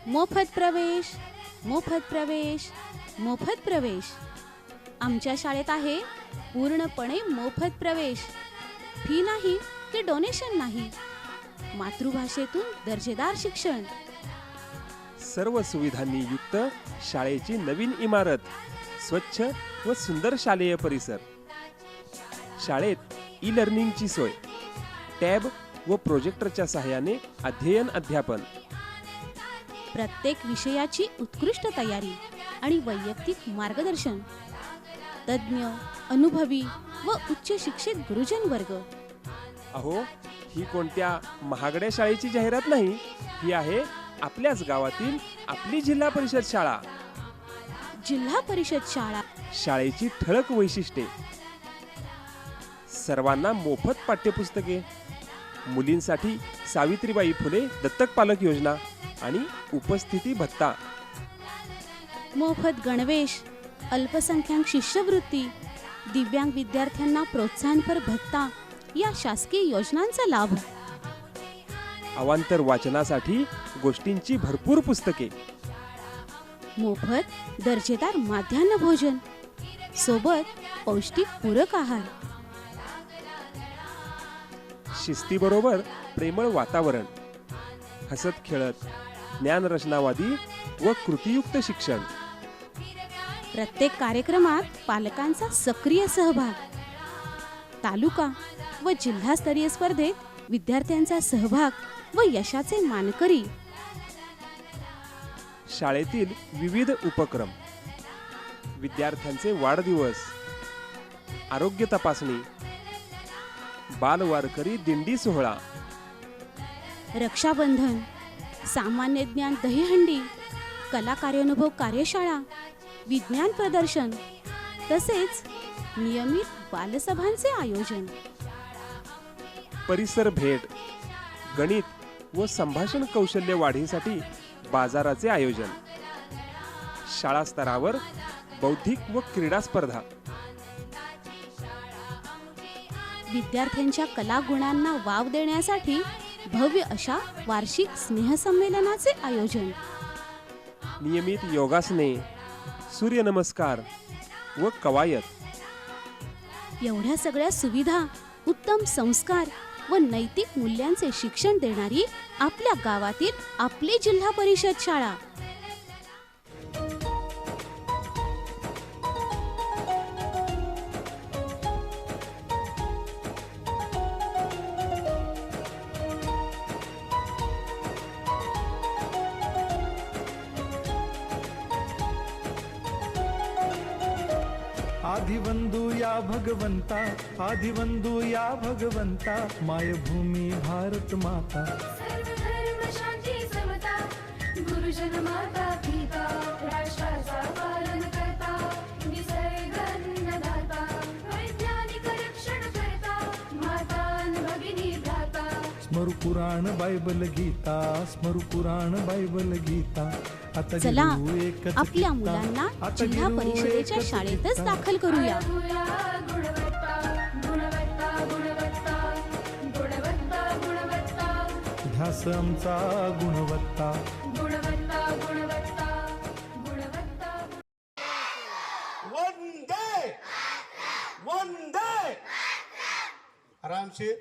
मोफत प्रवेश, मोफत प्रवेश, मोफत प्रवेश. आमच्या शाळेत आहे पूर्णपणे मोफत प्रवेश. फी नाही की डोनेशन नाही. मातृभाषेतून दर्जेदार शिक्षण. सर्व सुविधांनी युक्त शाळेची नवीन इमारत, स्वच्छ व सुंदर शालेय परिसर. शाळेत ई लर्निंगची सोय, टॅब व प्रोजेक्टरच्या सहाय्याने अध्ययन अध्यापन. प्रत्येक विषयाची उत्कृष्ट तयारी आणि वैयक्तिक मार्गदर्शन. तज्ज्ञ, अनुभवी व उच्च शिक्षित गुरुजन वर्ग. अहो, ही कोणत्या महागड्या शाळेची जाहिरात नाही. ही आहे आपल्याच गावातील आपली जिल्हा परिषद शाळा. जिल्हा परिषद शाळा. शाळेची ठळक वैशिष्ट्ये: सर्वांना मोफत पाठ्यपुस्तके, मुलींसाठी सावित्रीबाई फुले दत्तक पालक योजना आणि उपस्थिती भत्ता. मोफत गणवेश, अल्पसंख्याक शिष्यवृत्ती, दिव्यांग विद्यार्थ्यांना प्रोत्साहनपर भत्ता या शासकीय योजनांचा लाभ. अवांतर वाचनासाठी गोष्टींची भरपूर पुस्तके. मोफत दर्जेदार माध्यान्ह भोजन सोबत पौष्टिक पूरक आहार. शिस्तीबरोबर प्रेमळ वातावरण. हसत खेळत ज्ञानरचनावादी व कृतीयुक्त शिक्षण. प्रत्येक कार्यक्रमात पालकांचा सक्रिय सहभाग. तालुका व जिल्हास्तरीय स्पर्धेत विद्यार्थ्यांचा सहभाग व यशाचे मानकरी. शाळेतील विविध उपक्रम, विद्यार्थ्यांचे वाढदिवस, आरोग्य तपासणी, बालवारकरी दिंडी सोहळा, रक्षाबंधन, सामान्य ज्ञान दहीहंडी, कला कार्यानुभव कार्यशाळा, विज्ञान प्रदर्शन तसेच नियमित बालसभांचे आयोजन. परिसर भेट, गणित व संभाषण कौशल्य वाढीसाठी बाजाराचे आयोजन. शाळा स्तरावर बौद्धिक व क्रीडा स्पर्धा. विद्यार्थ्यांच्या कलागुणांना वाव देण्यासाठी भव्य अशा वार्षिक स्नेहसंमेलनाचे आयोजन. नियमित योगासने, सूर्यनमस्कार व कवायत. एवढ्या सगळ्या सुविधा, उत्तम संस्कार व नैतिक मूल्यांचे शिक्षण देणारी आपल्या गावातील आपली जिल्हा परिषद शाळा. आदिवंदू या भगवंता, आदिवंदू या भगवंता, मायभूमी भारत माता. सर्वधर्म शांती समता, गुरुजन माता पिता, राष्ट्राचा पालन करता, निसर्ग अन्नदाता, वैज्ञानिक रक्षण करता, माता अन भगिनी भ्राता. स्मरू पुराण बायबल गीता, स्मरू पुराण बायबल गीता. आता चला गिरू एकच आपल्या गीता, मुलांना आता जिल्हा गिरू परिषदेच्या एकच शाळेतच गीता. दाखल करूया. गुणवत्ता, गुणवत्ता, गुणवत्ता, गुणवत्ता, गुणवत्ता, ध्यास आमचा गुणवत्ता. गुणवत्ता, गुणवत्ता, गुणवत्ता. वंदे वंदे. आरामशीर